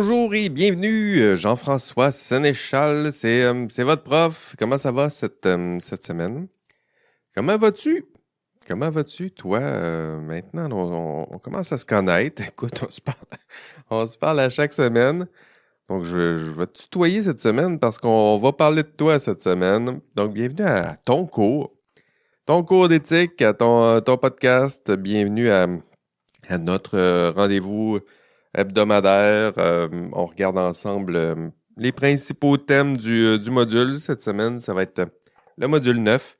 Bonjour et bienvenue, Jean-François Sénéchal, c'est votre prof. Comment ça va cette semaine? Comment vas-tu? Comment vas-tu, toi? Maintenant, on commence à se connaître. Écoute, on se parle à chaque semaine. Donc, je vais te tutoyer cette semaine parce qu'on va parler de toi cette semaine. Donc, bienvenue à ton cours d'éthique, à ton podcast. Bienvenue à notre rendez-vous hebdomadaire. On regarde ensemble les principaux thèmes du module cette semaine. Ça va être le module 9.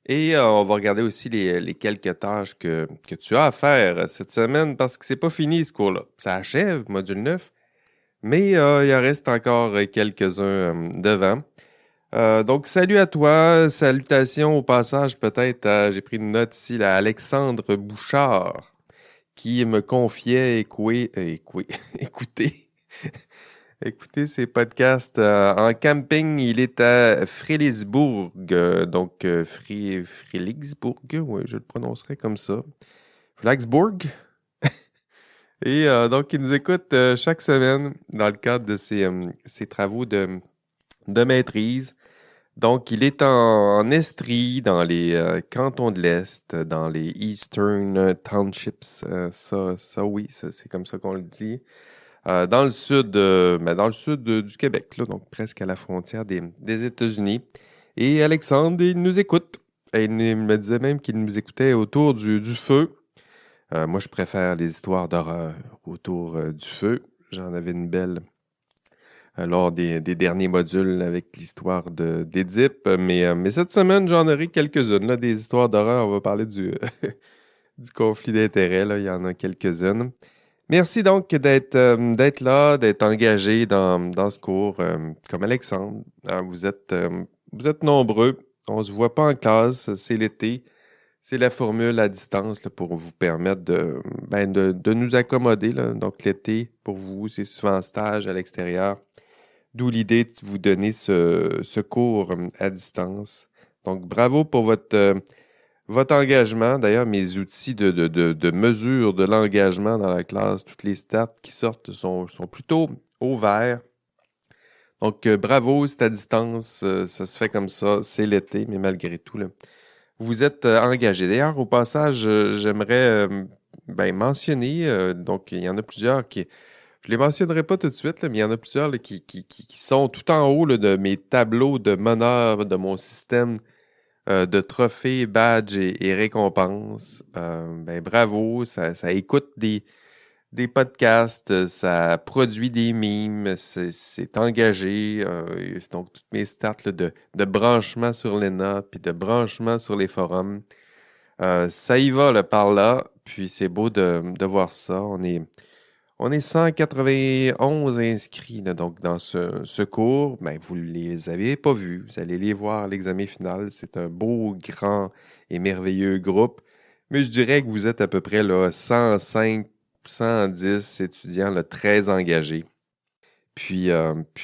Et on va regarder aussi les quelques tâches que tu as à faire cette semaine parce que c'est pas fini ce cours-là. Ça achève, module 9, mais il en reste encore quelques-uns devant. Donc, salut à toi. Salutations au passage peut-être j'ai pris une note ici, à Alexandre Bouchard qui me confiait écouter, écouter ses podcasts en camping. Il est à Frélisbourg, donc Frélisbourg, oui, je le prononcerai comme ça. Flaxbourg. Et donc, il nous écoute chaque semaine dans le cadre de ses travaux de maîtrise. Donc, il est en Estrie, dans les cantons de l'Est, dans les Eastern Townships. Oui, c'est comme ça qu'on le dit. Dans le sud, dans le sud du Québec, là, donc presque à la frontière des États-Unis. Et Alexandre, il nous écoute. Et il me disait même qu'il nous écoutait autour du feu. Moi, je préfère les histoires d'horreur autour du feu. J'en avais une belle lors des derniers modules avec l'histoire d'Édipe. Mais cette semaine, j'en aurai quelques-unes, là, des histoires d'horreur. On va parler du conflit d'intérêts, là. Il y en a quelques-unes. Merci donc d'être là, d'être engagé dans ce cours, comme Alexandre. Vous êtes nombreux. On ne se voit pas en classe, c'est l'été. C'est la formule à distance là, pour vous permettre de nous accommoder, là. Donc l'été, pour vous, c'est souvent en stage à l'extérieur. D'où l'idée de vous donner ce cours à distance. Donc, bravo pour votre engagement. D'ailleurs, mes outils de mesure de l'engagement dans la classe, toutes les stats qui sortent sont plutôt au vert. Donc, bravo, c'est à distance. Ça se fait comme ça. C'est l'été, mais malgré tout, là, vous êtes engagé. D'ailleurs, au passage, j'aimerais mentionner, donc il y en a plusieurs je les mentionnerai pas tout de suite, là, mais il y en a plusieurs là, qui sont tout en haut là, de mes tableaux de meneur de mon système de trophées, badges et récompenses. Bravo, ça écoute des podcasts, ça produit des memes, c'est engagé. Donc, toutes mes stats là, de branchement sur l'ENA puis de branchement sur les forums. Ça y va là, par là, puis c'est beau de voir ça. On est 191 inscrits là, donc dans ce cours. Vous ne les avez pas vus. Vous allez les voir à l'examen final. C'est un beau, grand et merveilleux groupe. Mais je dirais que vous êtes à peu près là, 105, 110 étudiants là, très engagés. Puis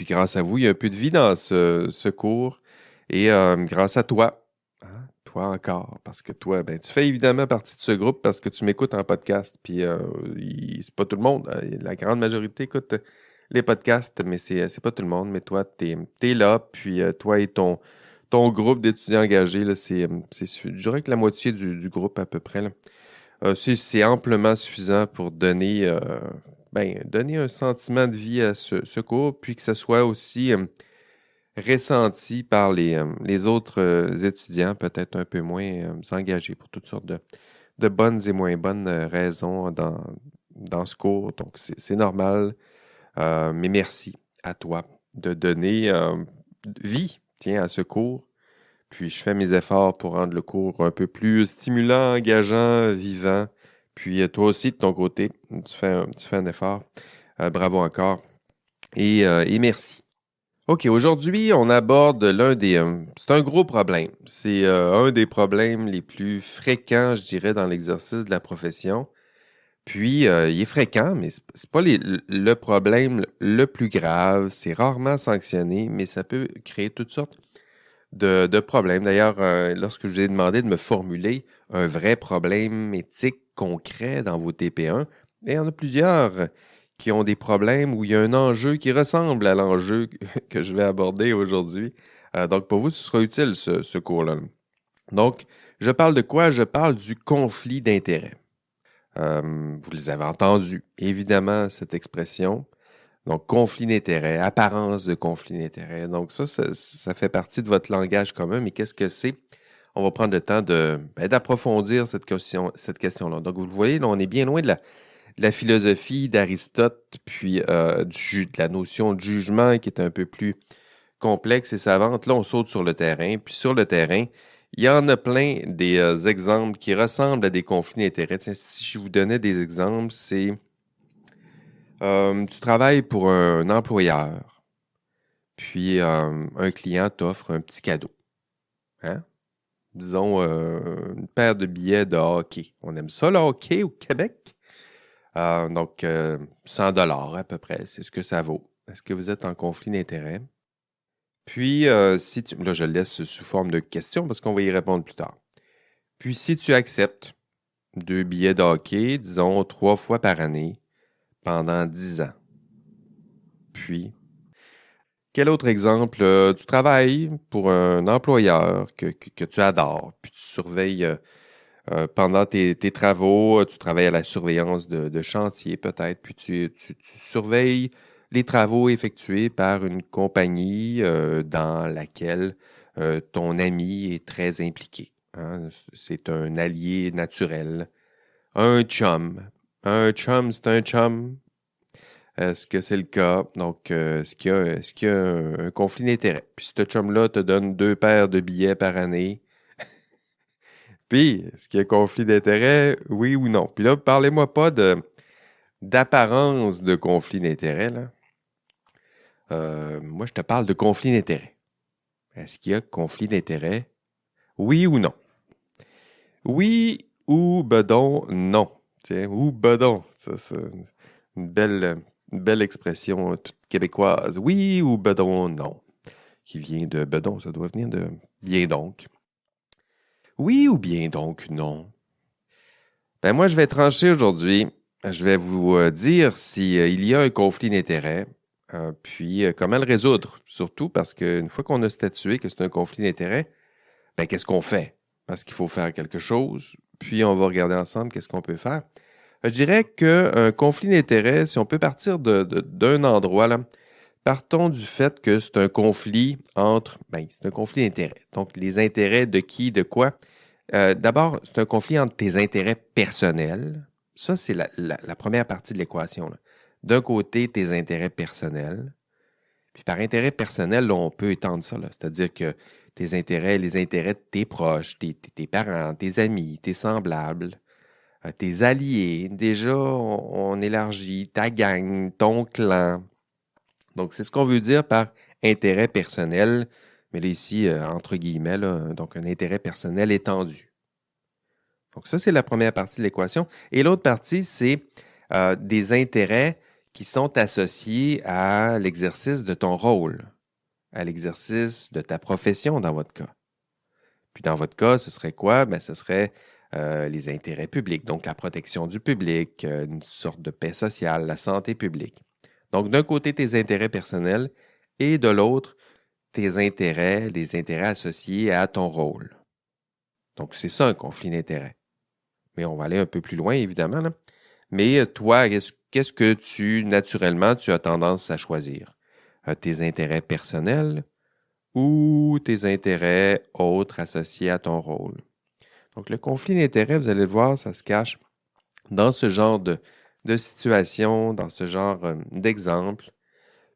grâce à vous, il y a un peu de vie dans ce cours. Et grâce à toi, hein, toi encore, parce que toi, tu fais évidemment partie de ce groupe parce que tu m'écoutes en podcast. Puis c'est pas tout le monde, hein. La grande majorité écoute les podcasts, mais c'est pas tout le monde. Mais toi, t'es là. Puis toi et ton groupe d'étudiants engagés, là, je dirais que la moitié du groupe à peu près, là. C'est amplement suffisant pour donner un sentiment de vie à ce cours, puis que ce soit aussi ressenti par les autres étudiants, peut-être un peu moins engagés pour toutes sortes de bonnes et moins bonnes raisons dans ce cours. Donc, c'est normal. Mais merci à toi de donner vie, tiens, à ce cours. Puis je fais mes efforts pour rendre le cours un peu plus stimulant, engageant, vivant. Puis toi aussi, de ton côté, tu fais un effort. Bravo encore. Et merci. OK, aujourd'hui, on aborde c'est un gros problème. C'est un des problèmes les plus fréquents, je dirais, dans l'exercice de la profession. Puis, il est fréquent, mais c'est pas le problème le plus grave. C'est rarement sanctionné, mais ça peut créer toutes sortes de problèmes. D'ailleurs, lorsque je vous ai demandé de me formuler un vrai problème éthique concret dans vos TP1, il y en a plusieurs qui ont des problèmes où il y a un enjeu qui ressemble à l'enjeu que je vais aborder aujourd'hui. Donc, pour vous, ce sera utile, ce cours-là. Donc, je parle de quoi? Je parle du conflit d'intérêts. Vous les avez entendus, évidemment, cette expression. Donc, conflit d'intérêts, apparence de conflit d'intérêts. Donc, ça fait partie de votre langage commun, mais qu'est-ce que c'est? On va prendre le temps d'approfondir cette question-là. Donc, vous le voyez, là, on est bien loin de la philosophie d'Aristote, puis de la notion de jugement qui est un peu plus complexe et savante. Là, on saute sur le terrain. Puis sur le terrain, il y en a plein des exemples qui ressemblent à des conflits d'intérêts. Tiens, si je vous donnais des exemples, c'est tu travailles pour un employeur, puis un client t'offre un petit cadeau. Hein? Disons une paire de billets de hockey. On aime ça, le hockey au Québec? Donc, 100 $ à peu près, c'est ce que ça vaut. Est-ce que vous êtes en conflit d'intérêts? Puis, là, je le laisse sous forme de question parce qu'on va y répondre plus tard. Puis, si tu acceptes 2 billets de hockey, disons 3 fois par année, pendant 10 ans. Puis, quel autre exemple? Tu travailles pour un employeur que tu adores, puis tu surveilles pendant tes travaux, tu travailles à la surveillance de chantier peut-être, puis tu surveilles les travaux effectués par une compagnie dans laquelle ton ami est très impliqué. Hein. C'est un allié naturel, un chum. Un chum, c'est un chum. Est-ce que c'est le cas? Donc, est-ce qu'il y a un conflit d'intérêt? Puis ce chum-là te donne 2 paires de billets par année. Puis, est-ce qu'il y a conflit d'intérêt? Oui ou non? Puis là, parlez-moi pas d'apparence de conflit d'intérêt, là. Moi, je te parle de conflit d'intérêt. Est-ce qu'il y a conflit d'intérêt? Oui ou non? Oui ou bedon, non. Tiens, ou bedon. Ça, c'est une belle expression toute québécoise. Oui ou bedon, non. Qui vient de bedon, ça doit venir de bien donc. Oui ou bien donc, non. Ben moi, je vais trancher aujourd'hui. Je vais vous dire s'il y a un conflit d'intérêts, puis comment le résoudre. Surtout parce qu'une fois qu'on a statué que c'est un conflit d'intérêts, ben qu'est-ce qu'on fait? Parce qu'il faut faire quelque chose, puis on va regarder ensemble qu'est-ce qu'on peut faire. Je dirais qu'un conflit d'intérêts, si on peut partir d'un endroit, là, partons du fait que c'est un conflit c'est un conflit d'intérêts. Donc, les intérêts de qui, de quoi? D'abord, c'est un conflit entre tes intérêts personnels. Ça, c'est la première partie de l'équation, là. D'un côté, tes intérêts personnels. Puis par intérêt personnel, là, on peut étendre ça, là. C'est-à-dire que tes intérêts, les intérêts de tes proches, tes parents, tes amis, tes semblables, tes alliés. Déjà, on élargit ta gang, ton clan. Donc, c'est ce qu'on veut dire par intérêt personnel, mais là, ici, entre guillemets, là, donc un intérêt personnel étendu. Donc, ça, c'est la première partie de l'équation. Et l'autre partie, c'est des intérêts qui sont associés à l'exercice de ton rôle, à l'exercice de ta profession dans votre cas. Puis dans votre cas, ce serait quoi? Ben, ce serait les intérêts publics, donc la protection du public, une sorte de paix sociale, la santé publique. Donc, d'un côté, tes intérêts personnels et de l'autre, tes intérêts, les intérêts associés à ton rôle. Donc, c'est ça un conflit d'intérêts. Mais on va aller un peu plus loin, évidemment, là. Mais toi, qu'est-ce que naturellement, tu as tendance à choisir? Tes intérêts personnels ou tes intérêts autres associés à ton rôle? Donc, le conflit d'intérêts, vous allez le voir, ça se cache dans ce genre de situation, dans ce genre d'exemple.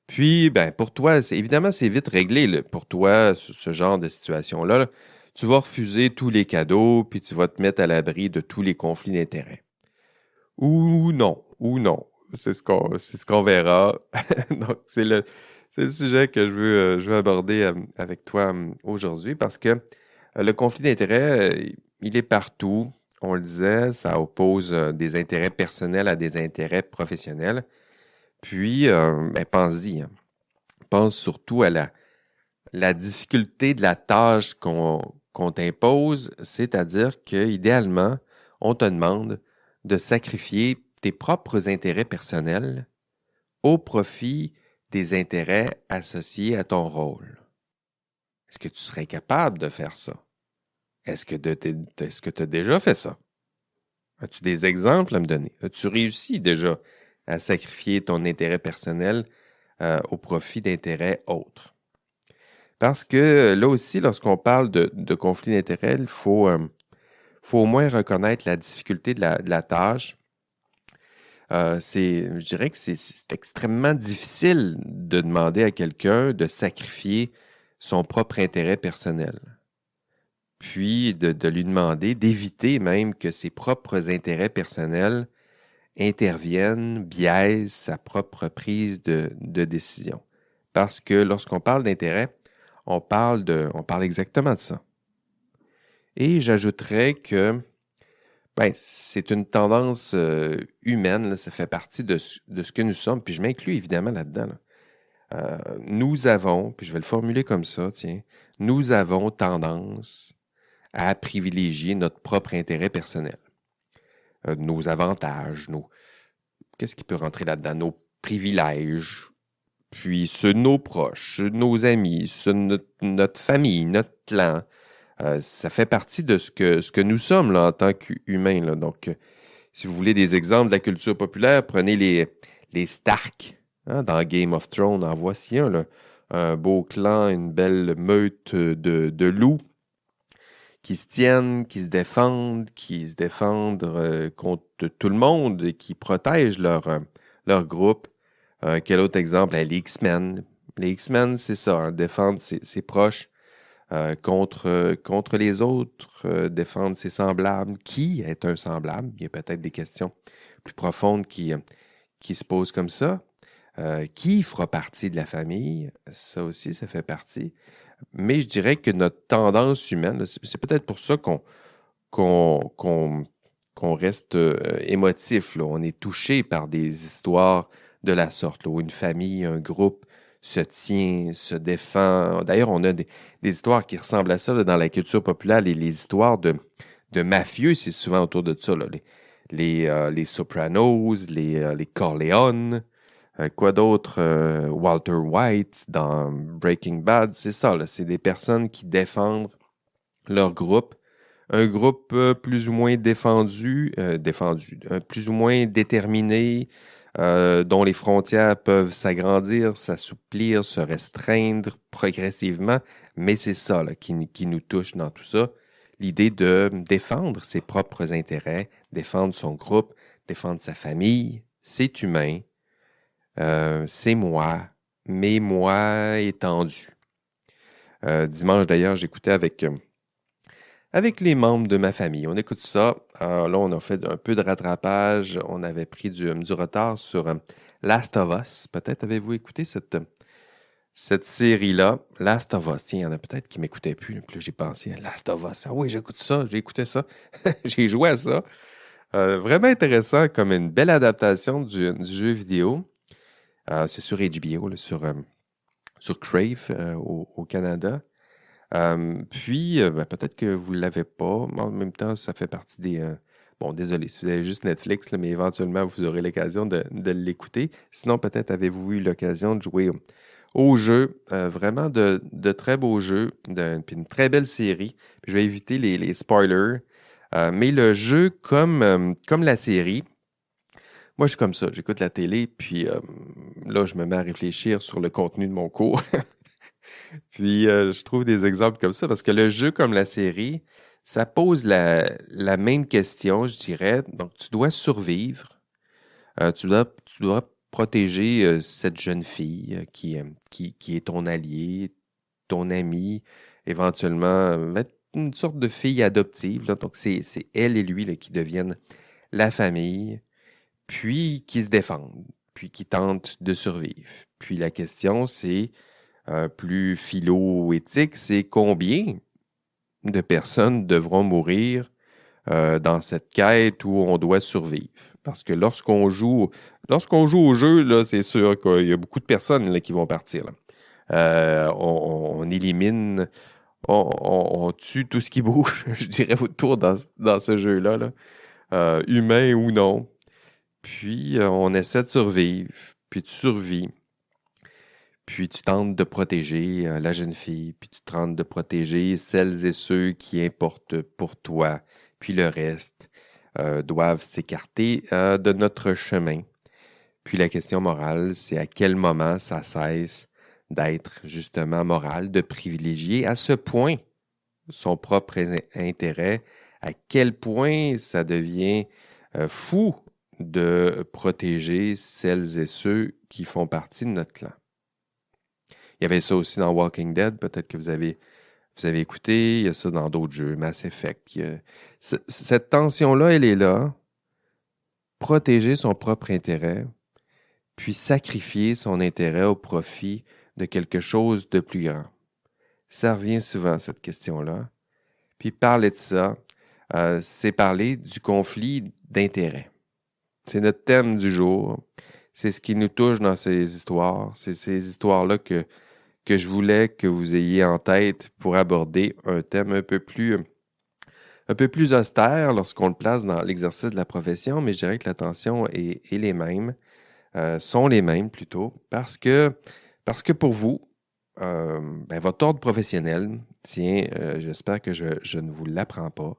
Puis, ben, pour toi, évidemment, c'est vite réglé, là. Pour toi, ce genre de situation-là, là, tu vas refuser tous les cadeaux, puis tu vas te mettre à l'abri de tous les conflits d'intérêts. Ou non, ou non. C'est ce qu'on verra. Donc, c'est le sujet que je veux aborder avec toi aujourd'hui parce que le conflit d'intérêts, il est partout. On le disait, ça oppose des intérêts personnels à des intérêts professionnels. Puis, ben, pense-y, hein. Pense surtout à la difficulté de la tâche qu'on t'impose, c'est-à-dire qu'idéalement, on te demande de sacrifier tes propres intérêts personnels au profit des intérêts associés à ton rôle. Est-ce que tu serais capable de faire ça? Est-ce que tu as déjà fait ça? As-tu des exemples à me donner? As-tu réussi déjà à sacrifier ton intérêt personnel au profit d'intérêts autres? Parce que là aussi, lorsqu'on parle de conflit d'intérêts, il faut au moins reconnaître la difficulté de la tâche. Je dirais que c'est extrêmement difficile de demander à quelqu'un de sacrifier son propre intérêt personnel. Puis de lui demander d'éviter même que ses propres intérêts personnels interviennent, biaisent sa propre prise de décision. Parce que lorsqu'on parle d'intérêt, on parle exactement de ça. Et j'ajouterais que c'est une tendance humaine, là, ça fait partie de ce que nous sommes, puis je m'inclus évidemment là-dedans. Nous avons, puis je vais le formuler comme ça, tiens, nous avons tendance à privilégier notre propre intérêt personnel. Nos avantages, qu'est-ce qui peut rentrer là-dedans? Nos privilèges, puis ceux de nos proches, ceux de nos amis, ceux de notre famille, notre clan. Ça fait partie de ce que nous sommes là, en tant qu'humains. Là. Donc, si vous voulez des exemples de la culture populaire, prenez les Stark. Hein, dans Game of Thrones, en voici un. Là. Un beau clan, une belle meute de loups qui se tiennent, qui se défendent contre tout le monde et qui protègent leur groupe. Quel autre exemple? Les X-Men. Les X-Men, c'est ça, hein, défendre ses proches contre les autres, défendre ses semblables. Qui est un semblable? Il y a peut-être des questions plus profondes qui se posent comme ça. Qui fera partie de la famille? Ça aussi, ça fait partie. Mais je dirais que notre tendance humaine, là, c'est peut-être pour ça qu'on reste émotif. Là. On est touché par des histoires de la sorte, là, où une famille, un groupe se tient, se défend. D'ailleurs, on a des histoires qui ressemblent à ça là, dans la culture populaire. Les histoires de mafieux, c'est souvent autour de ça. Là. Les Sopranos, les Corleone, quoi d'autre? Walter White dans Breaking Bad, c'est ça. Là, c'est des personnes qui défendent leur groupe. Un groupe plus ou moins défendu, plus ou moins déterminé, dont les frontières peuvent s'agrandir, s'assouplir, se restreindre progressivement. Mais c'est ça là, qui nous touche dans tout ça. L'idée de défendre ses propres intérêts, défendre son groupe, défendre sa famille, c'est humain. C'est moi, mais moi étendu. Dimanche d'ailleurs, j'écoutais avec les membres de ma famille. On écoute ça. Alors là, on a fait un peu de rattrapage. On avait pris du retard sur Last of Us. Peut-être avez-vous écouté cette série-là, Last of Us. Tiens, il y en a peut-être qui ne m'écoutaient plus. Puis là, j'ai pensé à Last of Us. Ah oui, j'écoute ça, j'ai écouté ça. J'ai joué à ça. Vraiment intéressant, comme une belle adaptation du jeu vidéo. C'est sur HBO, là, sur Crave au Canada. Puis, peut-être que vous ne l'avez pas, mais en même temps, ça fait partie des... bon, désolé, si vous avez juste Netflix, là, mais éventuellement, vous aurez l'occasion de l'écouter. Sinon, peut-être avez-vous eu l'occasion de jouer au jeu. Vraiment de très beaux jeux, puis une très belle série. Puis je vais éviter les spoilers. Mais le jeu, comme la série, moi, je suis comme ça. J'écoute la télé, puis là, je me mets à réfléchir sur le contenu de mon cours. Puis, je trouve des exemples comme ça parce que le jeu comme la série, ça pose la même question, je dirais. Donc, tu dois survivre. Tu dois protéger cette jeune fille qui est ton allié, ton ami, éventuellement être une sorte de fille adoptive. Là. Donc, c'est elle et lui là, qui deviennent la famille, puis qui se défendent, puis qui tentent de survivre. Puis la question, c'est plus philo-éthique, c'est combien de personnes devront mourir dans cette quête où on doit survivre. Parce que lorsqu'on joue au jeu, là, c'est sûr qu'il y a beaucoup de personnes là, qui vont partir. Là. On élimine, on tue tout ce qui bouge, je dirais, autour dans ce jeu-là, là. Humain ou non. Puis, on essaie de survivre. puis tu survis, puis tu tentes de protéger la jeune fille, puis tu tentes de protéger celles et ceux qui importent pour toi, puis le reste doivent s'écarter de notre chemin. Puis la question morale, c'est à quel moment ça cesse d'être justement moral, de privilégier à ce point son propre intérêt, à quel point ça devient fou de protéger celles et ceux qui font partie de notre clan. Il y avait ça aussi dans Walking Dead, peut-être que vous avez écouté, il y a ça dans d'autres jeux, Mass Effect. Cette tension-là, elle est là. Protéger son propre intérêt, puis sacrifier son intérêt au profit de quelque chose de plus grand. Ça revient souvent, cette question-là. Puis parler de ça, c'est parler du conflit d'intérêts. C'est notre thème du jour. C'est ce qui nous touche dans ces histoires. C'est ces histoires-là que je voulais que vous ayez en tête pour aborder un thème un peu plus austère lorsqu'on le place dans l'exercice de la profession, mais je dirais que l'attention est les mêmes, sont les mêmes plutôt, parce que pour vous, votre ordre professionnel, tiens, j'espère que je ne vous l'apprends pas,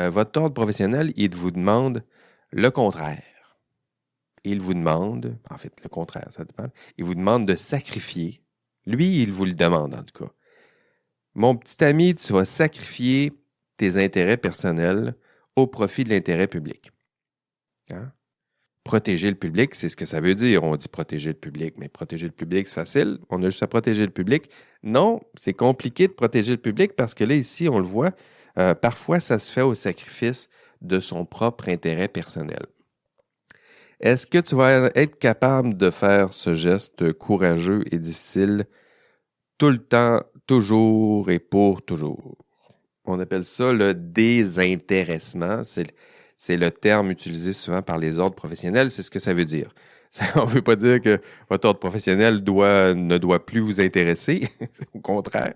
votre ordre professionnel, il vous demande le contraire. Il vous demande, en fait, le contraire, ça dépend, il vous demande de sacrifier. Lui, il vous le demande en tout cas. Mon petit ami, tu vas sacrifier tes intérêts personnels au profit de l'intérêt public. Hein? Protéger le public, c'est ce que ça veut dire. On dit protéger le public, mais protéger le public, c'est facile. On a juste à protéger le public. Non, c'est compliqué de protéger le public parce que là, ici, on le voit, parfois, ça se fait au sacrifice de son propre intérêt personnel. Est-ce que tu vas être capable de faire ce geste courageux et difficile tout le temps, toujours et pour toujours? On appelle ça le désintéressement. C'est le terme utilisé souvent par les ordres professionnels. C'est ce que ça veut dire. On ne veut pas dire que votre ordre professionnel ne doit plus vous intéresser. Au contraire.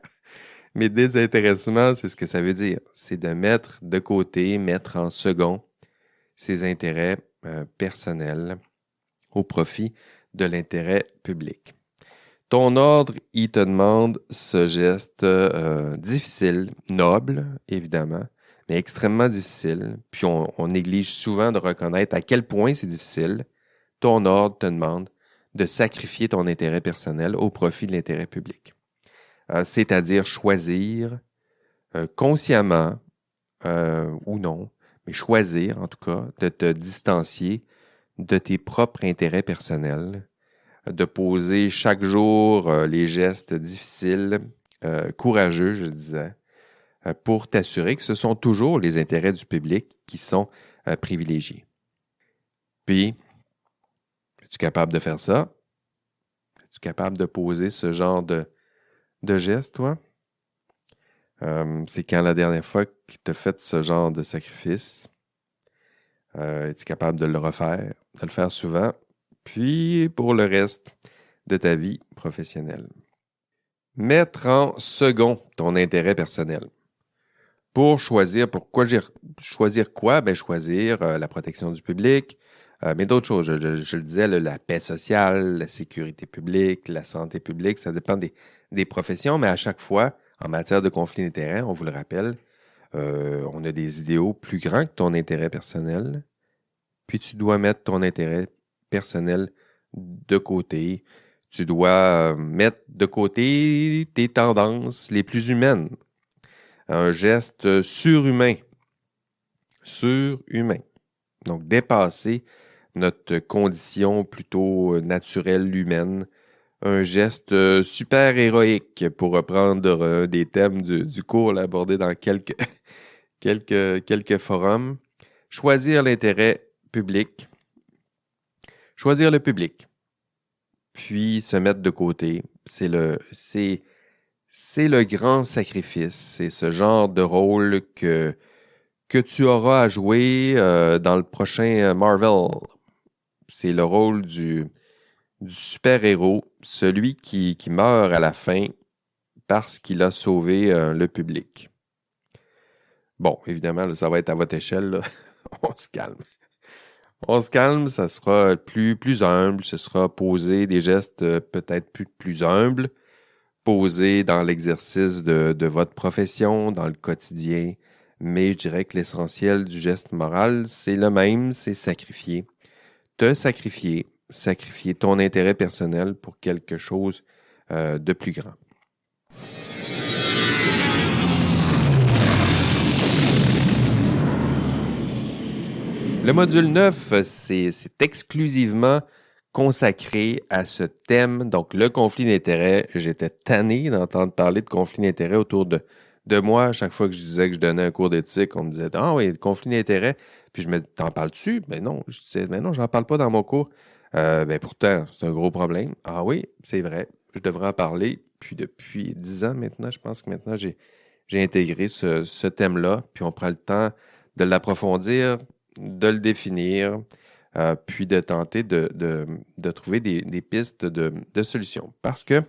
Mais désintéressement, c'est ce que ça veut dire. C'est de mettre de côté, mettre en second ses intérêts personnels au profit de l'intérêt public. Ton ordre, il te demande ce geste difficile, noble, évidemment, mais extrêmement difficile. Puis on néglige souvent de reconnaître à quel point c'est difficile. Ton ordre te demande de sacrifier ton intérêt personnel au profit de l'intérêt public. C'est-à-dire choisir consciemment ou non, mais choisir en tout cas de te distancier de tes propres intérêts personnels, de poser chaque jour les gestes difficiles, courageux, je disais, pour t'assurer que ce sont toujours les intérêts du public qui sont privilégiés. Puis, es-tu capable de faire ça? Es-tu capable de poser ce genre de gestes, toi? C'est quand la dernière fois que tu as fait ce genre de sacrifice? Es-tu capable de le refaire, de le faire souvent? Puis, pour le reste de ta vie professionnelle. Mettre en second ton intérêt personnel. Pour choisir, choisir quoi? Ben, choisir la protection du public, mais d'autres choses. Je le disais, la paix sociale, la sécurité publique, la santé publique, ça dépend des professions, mais à chaque fois, en matière de conflit d'intérêts, on vous le rappelle, on a des idéaux plus grands que ton intérêt personnel, puis tu dois mettre ton intérêt personnel de côté. Tu dois mettre de côté tes tendances les plus humaines. Un geste surhumain. Surhumain. Donc, dépasser notre condition plutôt naturelle humaine. Un geste super héroïque, pour reprendre des thèmes du cours là, abordés dans quelques forums. Choisir l'intérêt public. Choisir le public. Puis se mettre de côté. C'est le grand sacrifice. C'est ce genre de rôle que tu auras à jouer dans le prochain Marvel. C'est le rôle du super-héros, celui qui meurt à la fin parce qu'il a sauvé le public. Bon, évidemment, là, ça va être à votre échelle. Là. On se calme. On se calme, ça sera plus humble, ce sera poser des gestes peut-être plus humbles, poser dans l'exercice de votre profession, dans le quotidien. Mais je dirais que l'essentiel du geste moral, c'est le même, c'est sacrifier. Te sacrifier, sacrifier ton intérêt personnel pour quelque chose de plus grand. Le module 9, c'est exclusivement consacré à ce thème, donc le conflit d'intérêts. J'étais tanné d'entendre parler de conflit d'intérêts autour de moi. À chaque fois que je disais que je donnais un cours d'éthique, on me disait « Ah oui, le conflit d'intérêts. » Puis je me disais « T'en parles-tu? » Ben non, je disais « Ben non, j'en parle pas dans mon cours. Ben pourtant, c'est un gros problème. » Ah oui, c'est vrai, je devrais en parler. Puis depuis 10 ans maintenant, je pense que maintenant j'ai intégré ce thème-là, puis on prend le temps de l'approfondir, de le définir, puis de tenter de trouver des pistes de solutions. Parce que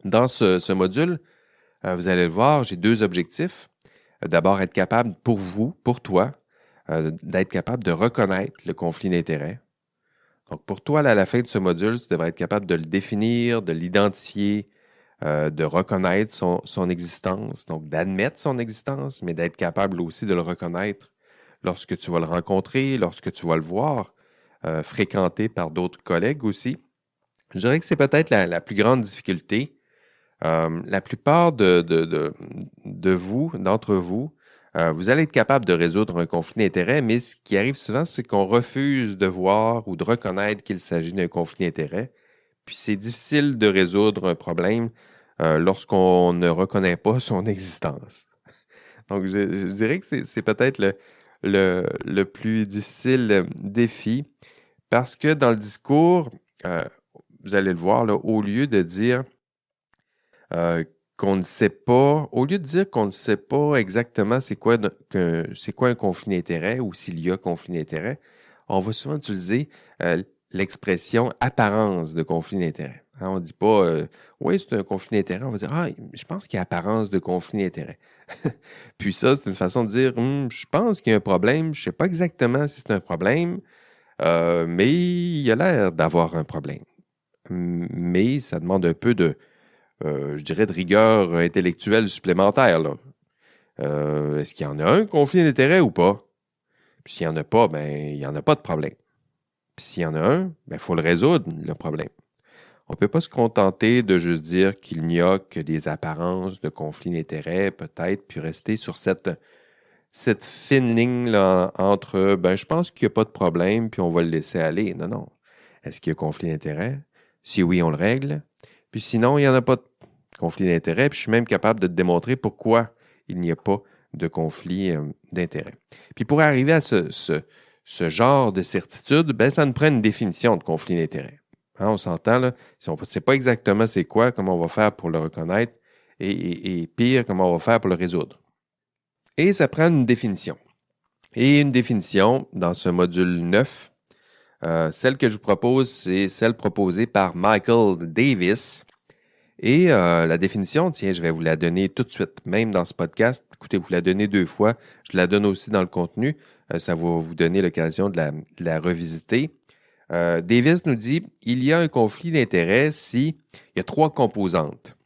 dans ce module, vous allez le voir, j'ai 2 objectifs. D'abord, être capable pour vous, pour toi, d'être capable de reconnaître le conflit d'intérêts. Donc, pour toi, là, à la fin de ce module, tu devrais être capable de le définir, de l'identifier, de reconnaître son existence, donc d'admettre son existence, mais d'être capable aussi de le reconnaître lorsque tu vas le rencontrer, lorsque tu vas le voir, fréquenté par d'autres collègues aussi. Je dirais que c'est peut-être la plus grande difficulté. La plupart de vous, d'entre vous, vous allez être capable de résoudre un conflit d'intérêts, mais ce qui arrive souvent, c'est qu'on refuse de voir ou de reconnaître qu'il s'agit d'un conflit d'intérêts. Puis c'est difficile de résoudre un problème lorsqu'on ne reconnaît pas son existence. Donc, je dirais que c'est peut-être le plus difficile défi parce que dans le discours, vous allez le voir, là, au lieu de dire qu'on ne sait pas, au lieu de dire qu'on ne sait pas exactement c'est quoi un conflit d'intérêt ou s'il y a conflit d'intérêt, on va souvent utiliser l'expression apparence de conflit d'intérêt. Hein, on ne dit pas oui, c'est un conflit d'intérêt, on va dire ah, je pense qu'il y a apparence de conflit d'intérêt. Puis ça, c'est une façon de dire je pense qu'il y a un problème, je ne sais pas exactement si c'est un problème, mais il y a l'air d'avoir un problème. Mais ça demande un peu je dirais, de rigueur intellectuelle supplémentaire, là. Est-ce qu'il y en a un conflit d'intérêt ou pas? Puis s'il n'y en a pas, ben il n'y en a pas de problème. Puis s'il y en a un, ben il faut le résoudre, le problème. On ne peut pas se contenter de juste dire qu'il n'y a que des apparences de conflit d'intérêt, peut-être, puis rester sur cette fine ligne là, entre ben je pense qu'il n'y a pas de problème, puis on va le laisser aller. Non, non. Est-ce qu'il y a conflit d'intérêt? Si oui, on le règle. Puis sinon, il n'y en a pas de conflit d'intérêt. Puis je suis même capable de te démontrer pourquoi il n'y a pas de conflit d'intérêt. Puis pour arriver à ce genre de certitude, ben, ça nous prend une définition de conflit d'intérêt. Hein, on s'entend, là, si on ne sait pas exactement c'est quoi, comment on va faire pour le reconnaître, et pire, comment on va faire pour le résoudre. Et ça prend une définition. Et une définition, dans ce module 9, celle que je vous propose, c'est celle proposée par Michael Davis. Et la définition, tiens, je vais vous la donner tout de suite, même dans ce podcast. Écoutez, vous la donnez 2 fois. Je la donne aussi dans le contenu. Ça va vous donner l'occasion de la revisiter. Davis nous dit, il y a un conflit d'intérêt si il y a 3 composantes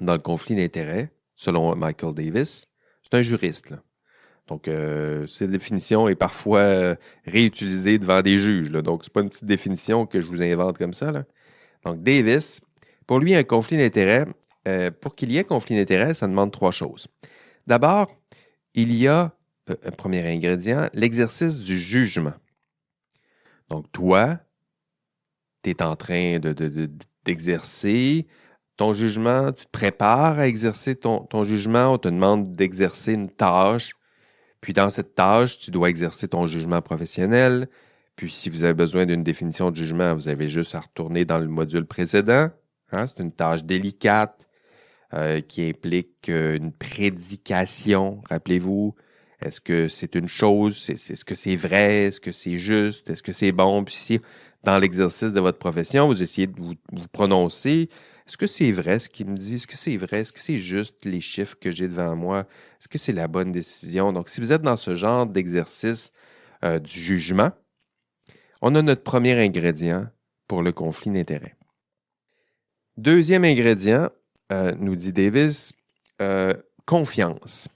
dans le conflit d'intérêt, selon Michael Davis. C'est un juriste, là. Donc, cette définition est parfois réutilisée devant des juges, là. Donc, ce n'est pas une petite définition que je vous invente comme ça, là. Donc, Davis, pour lui, un conflit d'intérêt, pour qu'il y ait conflit d'intérêt, ça demande 3 choses. D'abord, il y a, un premier ingrédient, l'exercice du jugement. Donc, toi, tu es en train d'exercer ton jugement, tu te prépares à exercer ton jugement, on te demande d'exercer une tâche. Puis dans cette tâche, tu dois exercer ton jugement professionnel. Puis si vous avez besoin d'une définition de jugement, vous avez juste à retourner dans le module précédent. Hein? C'est une tâche délicate qui implique une prédication. Rappelez-vous, est-ce que c'est une chose? Est-ce que c'est vrai? Est-ce que c'est juste? Est-ce que c'est bon? Puis si dans l'exercice de votre profession, vous essayez de vous prononcer, est-ce que c'est vrai ce qu'il me dit? Est-ce que c'est vrai? Est-ce que c'est juste les chiffres que j'ai devant moi? Est-ce que c'est la bonne décision? Donc, si vous êtes dans ce genre d'exercice du jugement, On a notre premier ingrédient pour le conflit d'intérêts. Deuxième ingrédient, nous dit Davis, confiance.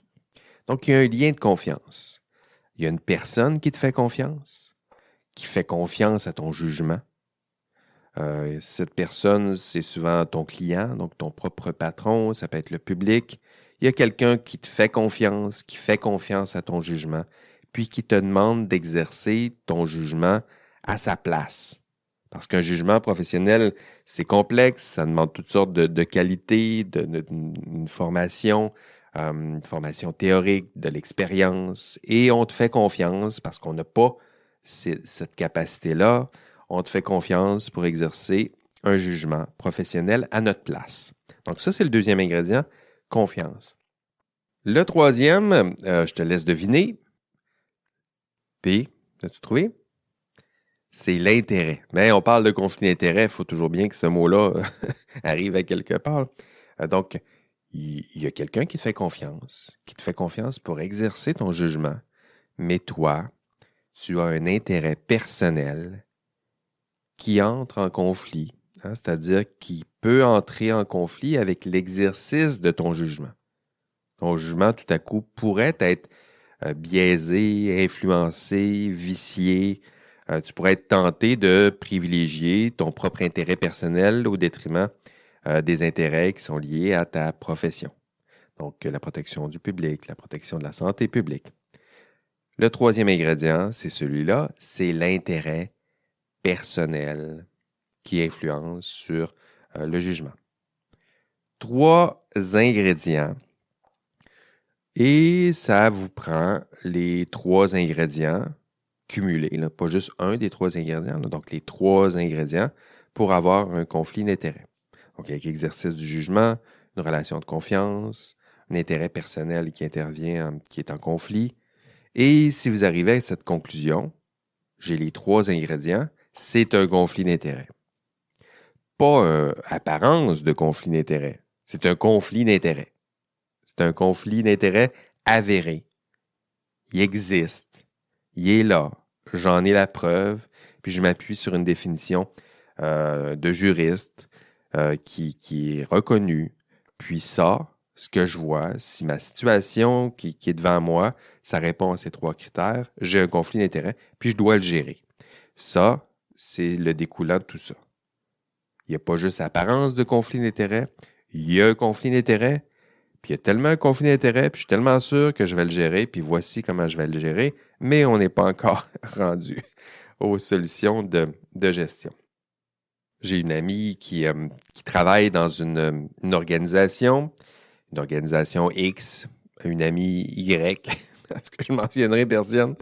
Donc, il y a un lien de confiance. Il y a une personne qui te fait confiance, qui fait confiance à ton jugement. Cette personne, c'est souvent ton client, donc ton propre patron, ça peut être le public. Il y a quelqu'un qui te fait confiance à ton jugement, puis qui te demande d'exercer ton jugement à sa place. Parce qu'un jugement professionnel, c'est complexe, ça demande toutes sortes de qualités, une formation théorique, de l'expérience, et on te fait confiance parce qu'on n'a pas cette capacité-là. On te fait confiance pour exercer un jugement professionnel à notre place. Donc ça, c'est le deuxième ingrédient, confiance. Le troisième, je te laisse deviner. Puis, as-tu trouvé? C'est l'intérêt. Mais on parle de conflit d'intérêt, il faut toujours bien que ce mot-là arrive à quelque part. Donc, il y a quelqu'un qui te fait confiance pour exercer ton jugement, mais toi, tu as un intérêt personnel qui entre en conflit, c'est-à-dire qui peut entrer en conflit avec l'exercice de ton jugement. Ton jugement, tout à coup, pourrait être biaisé, influencé, vicié. Tu pourrais être tenté de privilégier ton propre intérêt personnel au détriment des intérêts qui sont liés à ta profession. Donc, la protection du public, la protection de la santé publique. Le troisième ingrédient, c'est celui-là, c'est l'intérêt personnel qui influence sur le jugement. 3 ingrédients. Et ça vous prend les 3 ingrédients cumulés, là, pas juste un des 3 ingrédients, là, donc les 3 ingrédients pour avoir un conflit d'intérêt. Donc, avec exercice du jugement, une relation de confiance, un intérêt personnel qui intervient, qui est en conflit. Et si vous arrivez à cette conclusion, j'ai les 3 ingrédients, c'est un conflit d'intérêt. Pas une apparence de conflit d'intérêt, c'est un conflit d'intérêt. C'est un conflit d'intérêt avéré. Il existe. Il est là. J'en ai la preuve. Puis je m'appuie sur une définition de juriste qui est reconnue. Puis ça, ce que je vois, si ma situation qui est devant moi, ça répond à ces 3 critères, j'ai un conflit d'intérêt, puis je dois le gérer. Ça, c'est le découlant de tout ça. Il n'y a pas juste apparence de conflit d'intérêt, il y a un conflit d'intérêt, puis il y a tellement un conflit d'intérêt, puis je suis tellement sûr que je vais le gérer, puis voici comment je vais le gérer, mais on n'est pas encore rendu aux solutions de gestion. J'ai une amie qui travaille dans une organisation X, une amie Y, parce que je mentionnerai personne,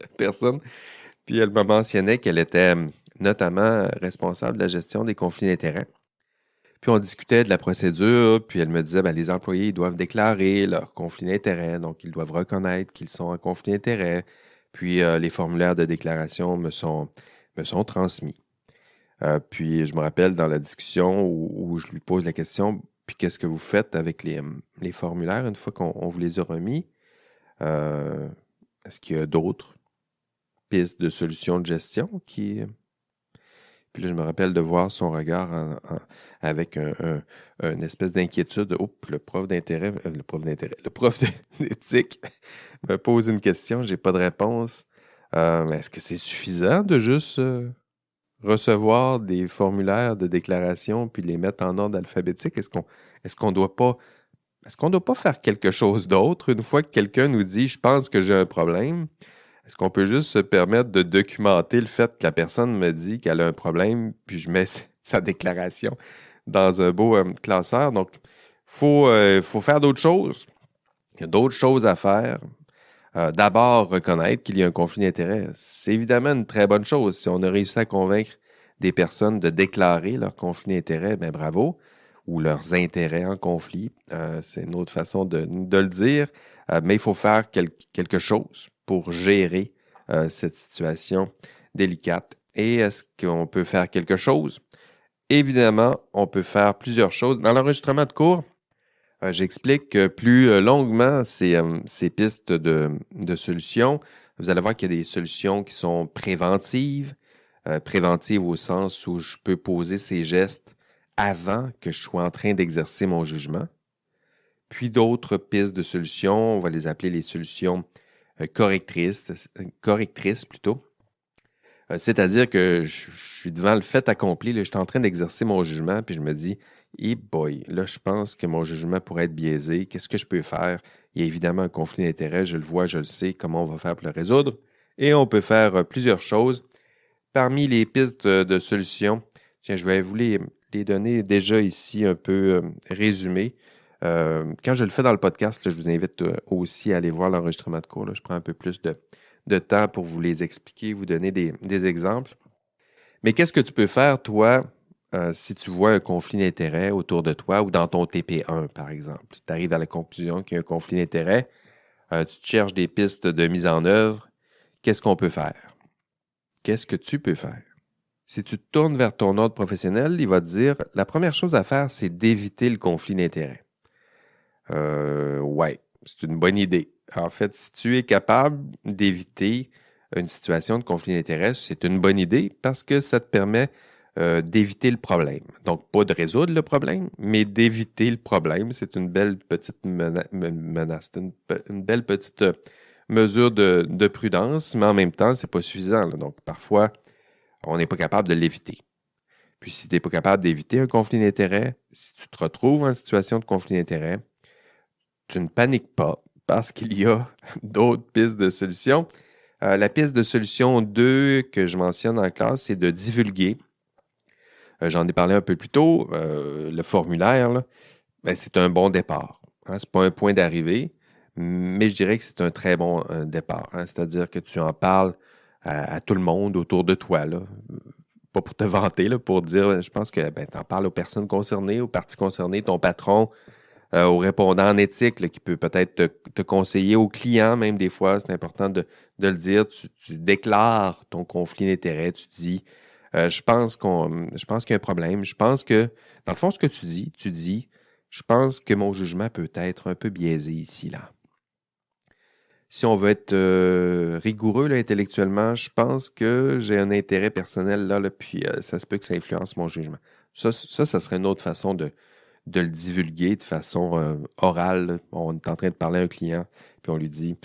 puis elle me mentionnait qu'elle était notamment responsable de la gestion des conflits d'intérêts. Puis on discutait de la procédure, puis elle me disait, les employés ils doivent déclarer leur conflit d'intérêts, donc ils doivent reconnaître qu'ils sont en conflit d'intérêts. Puis les formulaires de déclaration me sont transmis. Puis je me rappelle dans la discussion où je lui pose la question, puis qu'est-ce que vous faites avec les formulaires une fois qu'on vous les a remis? Est-ce qu'il y a d'autres pistes de solutions de gestion qui... Puis là, je me rappelle de voir son regard avec une espèce d'inquiétude. Le prof d'éthique me pose une question, j'ai pas de réponse. Est-ce que c'est suffisant de juste recevoir des formulaires de déclaration puis les mettre en ordre alphabétique? Est-ce qu'on doit pas faire quelque chose d'autre une fois que quelqu'un nous dit « Je pense que j'ai un problème », est-ce qu'on peut juste se permettre de documenter le fait que la personne me dit qu'elle a un problème, puis je mets sa déclaration dans un beau classeur? Donc, il faut faire d'autres choses. Il y a d'autres choses à faire. D'abord, reconnaître qu'il y a un conflit d'intérêts. C'est évidemment une très bonne chose. Si on a réussi à convaincre des personnes de déclarer leur conflit d'intérêts, bravo, ou leurs intérêts en conflit. C'est une autre façon de le dire. Mais il faut faire quelque chose pour gérer cette situation délicate. Et est-ce qu'on peut faire quelque chose? Évidemment, on peut faire plusieurs choses. Dans l'enregistrement de cours, j'explique plus longuement ces pistes de solutions. Vous allez voir qu'il y a des solutions qui sont préventives, préventive au sens où je peux poser ces gestes avant que je sois en train d'exercer mon jugement. Puis d'autres pistes de solutions, on va les appeler les solutions correctrices plutôt. C'est-à-dire que je suis devant le fait accompli, là, je suis en train d'exercer mon jugement, puis je me dis, boy, là, je pense que mon jugement pourrait être biaisé. Qu'est-ce que je peux faire? Il y a évidemment un conflit d'intérêts, je le vois, je le sais, comment on va faire pour le résoudre. Et on peut faire plusieurs choses. Parmi les pistes de solutions, tiens, je vais vous les donner déjà ici un peu résumées. Quand je le fais dans le podcast, là, je vous invite aussi à aller voir l'enregistrement de cours. Là. Je prends un peu plus de temps pour vous les expliquer, vous donner des exemples. Mais qu'est-ce que tu peux faire, toi, si tu vois un conflit d'intérêts autour de toi ou dans ton TP1, par exemple? Tu arrives à la conclusion qu'il y a un conflit d'intérêts, tu cherches des pistes de mise en œuvre. Qu'est-ce qu'on peut faire? Qu'est-ce que tu peux faire? Si tu te tournes vers ton ordre professionnel, il va te dire, la première chose à faire, c'est d'éviter le conflit d'intérêts. Ouais, c'est une bonne idée. En fait, si tu es capable d'éviter une situation de conflit d'intérêts, c'est une bonne idée parce que ça te permet d'éviter le problème. Donc, pas de résoudre le problème, mais d'éviter le problème. C'est une belle petite menace, une belle petite mesure de prudence, mais en même temps, c'est pas suffisant. Là. Donc, parfois, on n'est pas capable de l'éviter. Puis, si tu n'es pas capable d'éviter un conflit d'intérêts, si tu te retrouves en situation de conflit d'intérêts, tu ne paniques pas parce qu'il y a d'autres pistes de solutions. La piste de solution 2 que je mentionne en classe, c'est de divulguer. J'en ai parlé un peu plus tôt. Le formulaire, là, c'est un bon départ. Hein? Ce n'est pas un point d'arrivée, mais je dirais que c'est un très bon départ. Hein? C'est-à-dire que tu en parles à tout le monde autour de toi. Là. Pas pour te vanter, là, pour dire, je pense que tu en parles aux personnes concernées, aux parties concernées, ton patron, au répondant en éthique là, qui peut peut-être te conseiller, aux clients même des fois, c'est important de le dire. Tu déclares ton conflit d'intérêts, tu dis je pense qu'il y a un problème. Je pense que, dans le fond, ce que tu dis, je pense que mon jugement peut être un peu biaisé ici, là. Si on veut être rigoureux là, intellectuellement, je pense que j'ai un intérêt personnel là puis ça se peut que ça influence mon jugement. Ça serait une autre façon de le divulguer de façon orale. Là. On est en train de parler à un client, puis on lui dit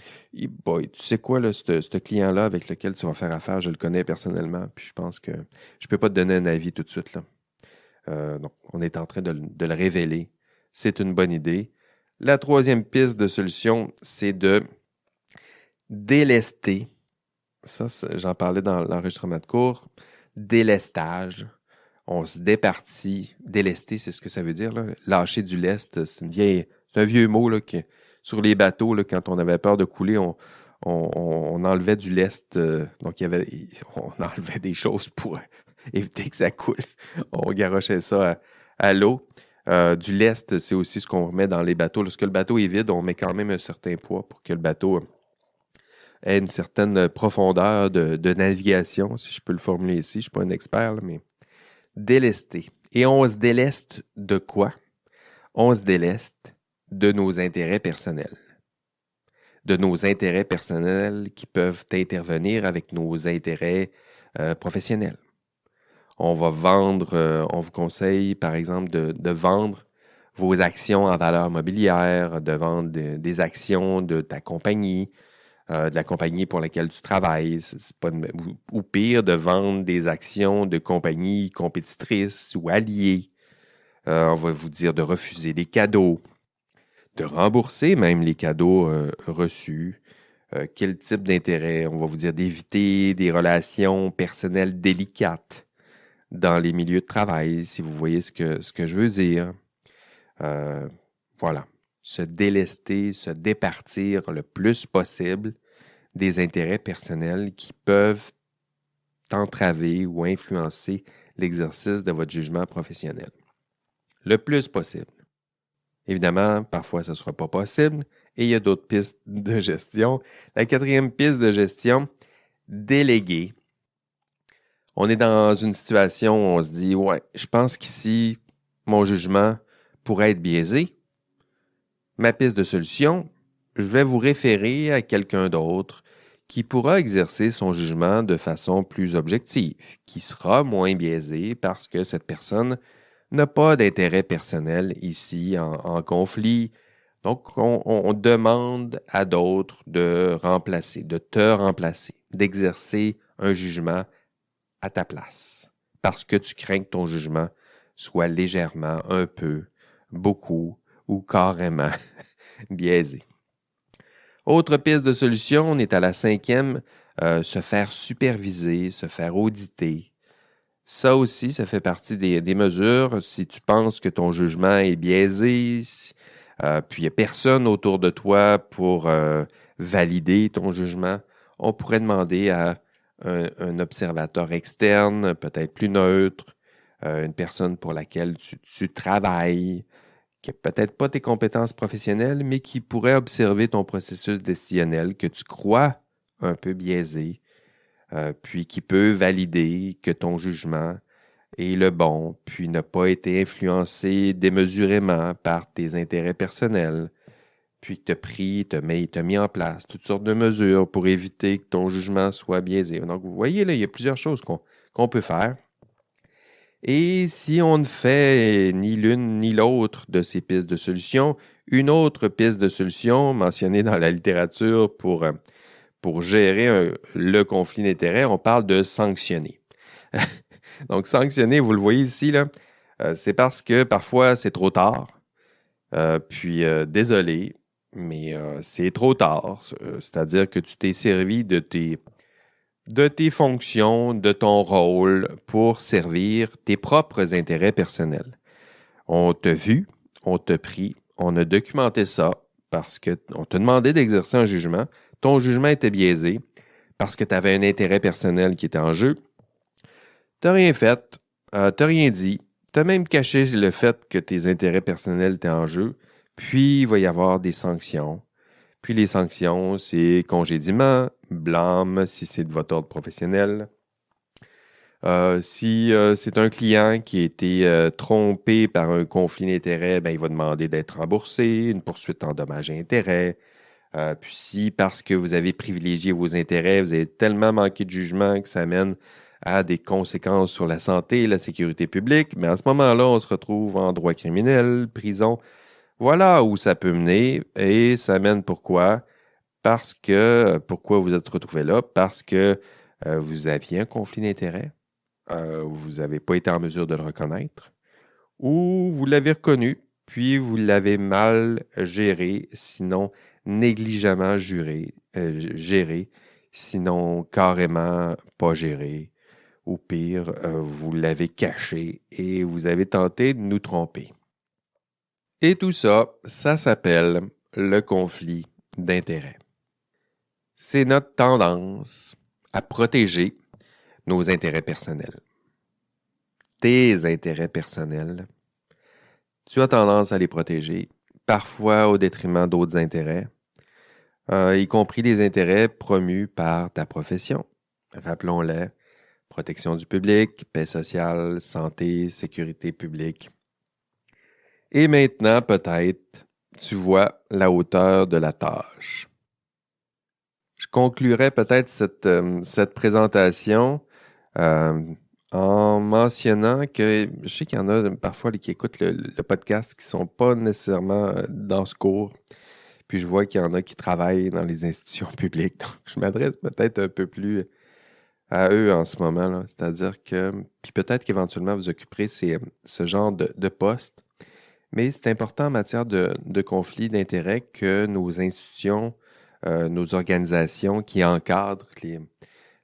boy, tu sais quoi, là, ce client-là avec lequel tu vas faire affaire, je le connais personnellement, puis je pense que je ne peux pas te donner un avis tout de suite. Là. Donc, on est en train de le révéler. C'est une bonne idée. La troisième piste de solution, c'est de délester. Ça, j'en parlais dans l'enregistrement de cours. Délestage. On se départit. Délester, c'est ce que ça veut dire. Là. Lâcher du lest, c'est un vieux mot là, sur les bateaux, là, quand on avait peur de couler, on enlevait du lest. Donc, on enlevait des choses pour éviter que ça coule. On garochait ça à l'eau. Du lest, c'est aussi ce qu'on remet dans les bateaux. Lorsque le bateau est vide, on met quand même un certain poids pour que le bateau ait une certaine profondeur de navigation, si je peux le formuler ici. Je ne suis pas un expert, là, mais délester. Et on se déleste de quoi? On se déleste de nos intérêts personnels. De nos intérêts personnels qui peuvent intervenir avec nos intérêts professionnels. On va vendre, on vous conseille par exemple de vendre vos actions en valeur mobilière, de vendre des actions de ta compagnie, de la compagnie pour laquelle tu travailles, c'est pas ou pire, de vendre des actions de compagnies compétitrices ou alliées. On va vous dire de refuser des cadeaux, de rembourser même les cadeaux reçus. Quel type d'intérêt? On va vous dire d'éviter des relations personnelles délicates dans les milieux de travail, si vous voyez ce que je veux dire. Voilà. Se délester, se départir le plus possible des intérêts personnels qui peuvent entraver ou influencer l'exercice de votre jugement professionnel. Le plus possible. Évidemment, parfois, ce ne sera pas possible et il y a d'autres pistes de gestion. La quatrième piste de gestion, déléguer. On est dans une situation où on se dit, ouais, je pense qu'ici, mon jugement pourrait être biaisé. Ma piste de solution, je vais vous référer à quelqu'un d'autre qui pourra exercer son jugement de façon plus objective, qui sera moins biaisé parce que cette personne n'a pas d'intérêt personnel ici en conflit. Donc, on demande à d'autres de remplacer, de te remplacer, d'exercer un jugement à ta place, parce que tu crains que ton jugement soit légèrement, un peu, beaucoup ou carrément biaisé. Autre piste de solution, on est à la 5e, se faire superviser, se faire auditer. Ça aussi, ça fait partie des mesures. Si tu penses que ton jugement est biaisé, puis il n'y a personne autour de toi pour valider ton jugement, on pourrait demander à un observateur externe, peut-être plus neutre, une personne pour laquelle tu travailles, qui n'a peut-être pas tes compétences professionnelles, mais qui pourrait observer ton processus décisionnel que tu crois un peu biaisé, puis qui peut valider que ton jugement est le bon, puis n'a pas été influencé démesurément par tes intérêts personnels, puis que t'as mis en place toutes sortes de mesures pour éviter que ton jugement soit biaisé. Donc, vous voyez, là, il y a plusieurs choses qu'on peut faire. Et si on ne fait ni l'une ni l'autre de ces pistes de solution, une autre piste de solution mentionnée dans la littérature pour gérer le conflit d'intérêts, on parle de sanctionner. Donc, sanctionner, vous le voyez ici, là, c'est parce que parfois c'est trop tard. Désolé, mais c'est trop tard. C'est-à-dire que tu t'es servi de tes fonctions, de ton rôle pour servir tes propres intérêts personnels. On t'a vu, on t'a pris, on a documenté ça parce qu'on t'a demandé d'exercer un jugement. Ton jugement était biaisé parce que tu avais un intérêt personnel qui était en jeu. Tu n'as rien fait, tu n'as rien dit, tu as même caché le fait que tes intérêts personnels étaient en jeu. Puis, il va y avoir des sanctions. Puis les sanctions, c'est congédiement, blâme si c'est de votre ordre professionnel. Si c'est un client qui a été trompé par un conflit d'intérêts, ben, il va demander d'être remboursé, une poursuite en dommages et intérêts. Puis si, parce que vous avez privilégié vos intérêts, vous avez tellement manqué de jugement que ça mène à des conséquences sur la santé et la sécurité publique, mais à ce moment-là, on se retrouve en droit criminel, prison. Voilà où ça peut mener et ça mène pourquoi? Pourquoi vous êtes retrouvé là? Parce que vous aviez un conflit d'intérêts, vous n'avez pas été en mesure de le reconnaître, ou vous l'avez reconnu, puis vous l'avez mal géré, sinon négligemment géré, sinon carrément pas géré, ou pire, vous l'avez caché et vous avez tenté de nous tromper. Et tout ça, ça s'appelle le conflit d'intérêts. C'est notre tendance à protéger nos intérêts personnels. Tes intérêts personnels, tu as tendance à les protéger, parfois au détriment d'autres intérêts, y compris les intérêts promus par ta profession. Rappelons-les, protection du public, paix sociale, santé, sécurité publique. Et maintenant, peut-être, tu vois la hauteur de la tâche. Je conclurai peut-être cette présentation en mentionnant que je sais qu'il y en a parfois qui écoutent le podcast qui ne sont pas nécessairement dans ce cours. Puis je vois qu'il y en a qui travaillent dans les institutions publiques. Donc, je m'adresse peut-être un peu plus à eux en ce moment, là. C'est-à-dire que, puis peut-être qu'éventuellement vous occuperez ce genre de poste. Mais c'est important en matière de conflit d'intérêts que nos institutions, nos organisations qui encadrent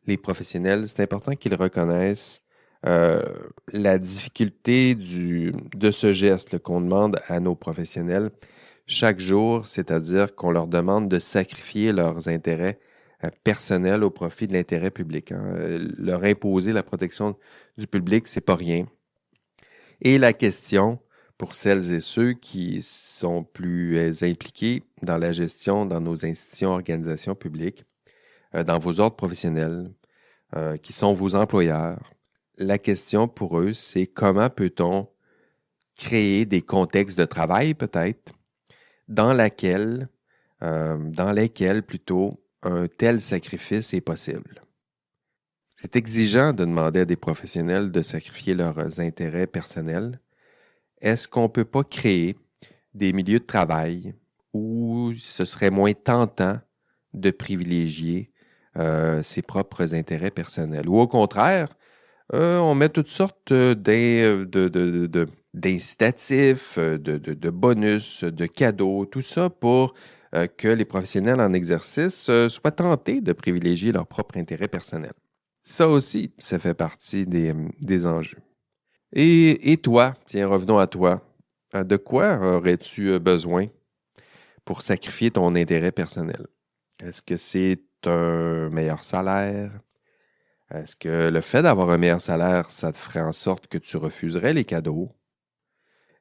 les professionnels, c'est important qu'ils reconnaissent la difficulté de ce geste là, qu'on demande à nos professionnels chaque jour, c'est-à-dire qu'on leur demande de sacrifier leurs intérêts personnels au profit de l'intérêt public. Leur imposer la protection du public, c'est pas rien. Et la question, pour celles et ceux qui sont plus impliqués dans la gestion dans nos institutions, organisations publiques, dans vos ordres professionnels, qui sont vos employeurs, la question pour eux, c'est comment peut-on créer des contextes de travail peut-être dans lesquels plutôt un tel sacrifice est possible. C'est exigeant de demander à des professionnels de sacrifier leurs intérêts personnels. Est-ce qu'on ne peut pas créer des milieux de travail où ce serait moins tentant de privilégier ses propres intérêts personnels? Ou au contraire, on met toutes sortes d'incitatifs, de bonus, de cadeaux, tout ça pour que les professionnels en exercice soient tentés de privilégier leur propre intérêt personnel. Ça aussi, ça fait partie des enjeux. Et toi, tiens, revenons à toi. De quoi aurais-tu besoin pour sacrifier ton intérêt personnel? Est-ce que c'est un meilleur salaire? Est-ce que le fait d'avoir un meilleur salaire, ça te ferait en sorte que tu refuserais les cadeaux?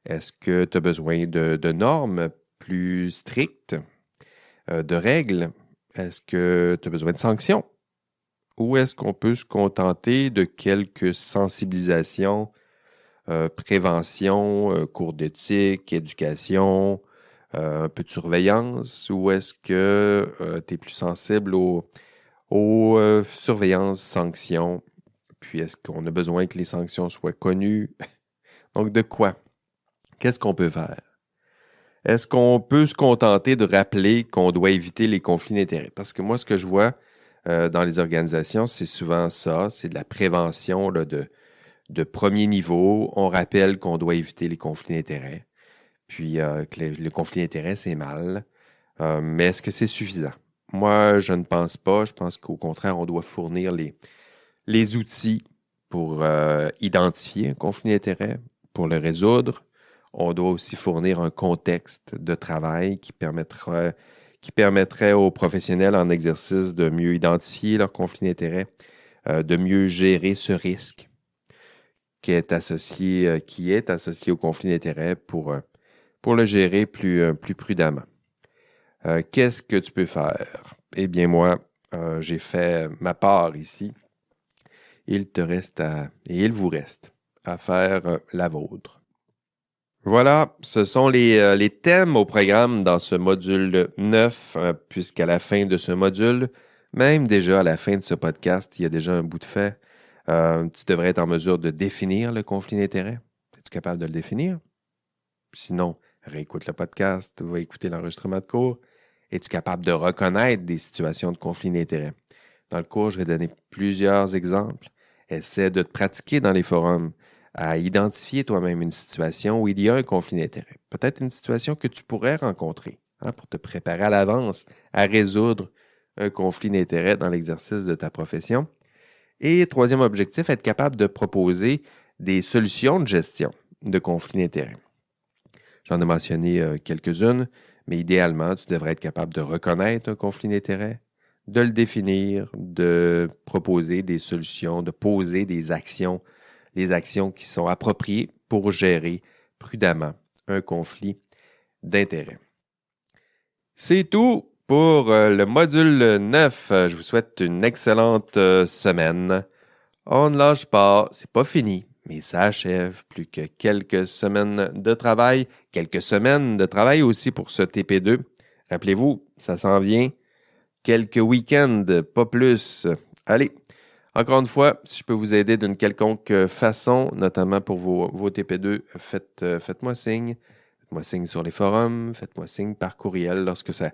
Est-ce que tu as besoin de normes plus strictes, de règles? Est-ce que tu as besoin de sanctions? Ou est-ce qu'on peut se contenter de quelques sensibilisations, prévention, cours d'éthique, éducation, un peu de surveillance? Ou est-ce que tu es plus sensible aux surveillances, sanctions? Puis est-ce qu'on a besoin que les sanctions soient connues? Donc, de quoi? Qu'est-ce qu'on peut faire? Est-ce qu'on peut se contenter de rappeler qu'on doit éviter les conflits d'intérêts? Parce que moi, ce que je vois dans les organisations, c'est souvent ça, c'est de la prévention là, de premier niveau. On rappelle qu'on doit éviter les conflits d'intérêts, puis que le conflit d'intérêts, c'est mal. Mais est-ce que c'est suffisant? Moi, je ne pense pas. Je pense qu'au contraire, on doit fournir les outils pour identifier un conflit d'intérêts, pour le résoudre. On doit aussi fournir un contexte de travail qui permettrait aux professionnels en exercice de mieux identifier leur conflit d'intérêts, de mieux gérer ce risque qui est associé au conflit d'intérêts pour le gérer plus prudemment. Qu'est-ce que tu peux faire? Eh bien, moi, j'ai fait ma part ici. Il vous reste à faire la vôtre. Voilà, ce sont les thèmes au programme dans ce module 9, puisqu'à la fin de ce module, même déjà à la fin de ce podcast, il y a déjà un bout de fait. Tu devrais être en mesure de définir le conflit d'intérêts. Es-tu capable de le définir? Sinon, réécoute le podcast, va écouter l'enregistrement de cours. Es-tu capable de reconnaître des situations de conflit d'intérêts? Dans le cours, je vais donner plusieurs exemples. Essaie de te pratiquer dans les forums à identifier toi-même une situation où il y a un conflit d'intérêts. Peut-être une situation que tu pourrais rencontrer pour te préparer à l'avance à résoudre un conflit d'intérêts dans l'exercice de ta profession. Et troisième objectif, être capable de proposer des solutions de gestion de conflits d'intérêts. J'en ai mentionné quelques-unes, mais idéalement, tu devrais être capable de reconnaître un conflit d'intérêts, de le définir, de proposer des solutions, de poser des actions, les actions qui sont appropriées pour gérer prudemment un conflit d'intérêts. C'est tout pour le module 9. Je vous souhaite une excellente semaine. On ne lâche pas, c'est pas fini, mais ça achève. Plus que quelques semaines de travail aussi pour ce TP2. Rappelez-vous, ça s'en vient. Quelques week-ends, pas plus. Allez, encore une fois, si je peux vous aider d'une quelconque façon, notamment pour vos TP2, faites-moi signe. Faites-moi signe sur les forums, faites-moi signe par courriel lorsque ça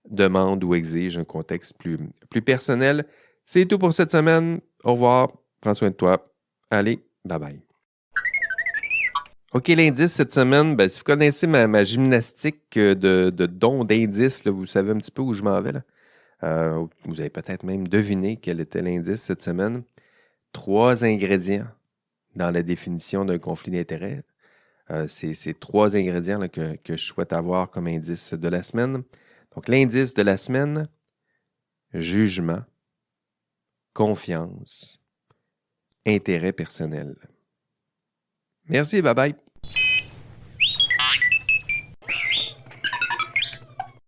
demande ou exige un contexte plus personnel. C'est tout pour cette semaine. Au revoir. Prends soin de toi. Allez, bye bye. OK, l'indice cette semaine, si vous connaissez ma gymnastique de dons d'indices, vous savez un petit peu où je m'en vais. Là. Vous avez peut-être même deviné quel était l'indice cette semaine. 3 ingrédients dans la définition d'un conflit d'intérêts. C'est 3 ingrédients là, que je souhaite avoir comme indice de la semaine. Donc, l'indice de la semaine, jugement, confiance, intérêt personnel. Merci, bye bye.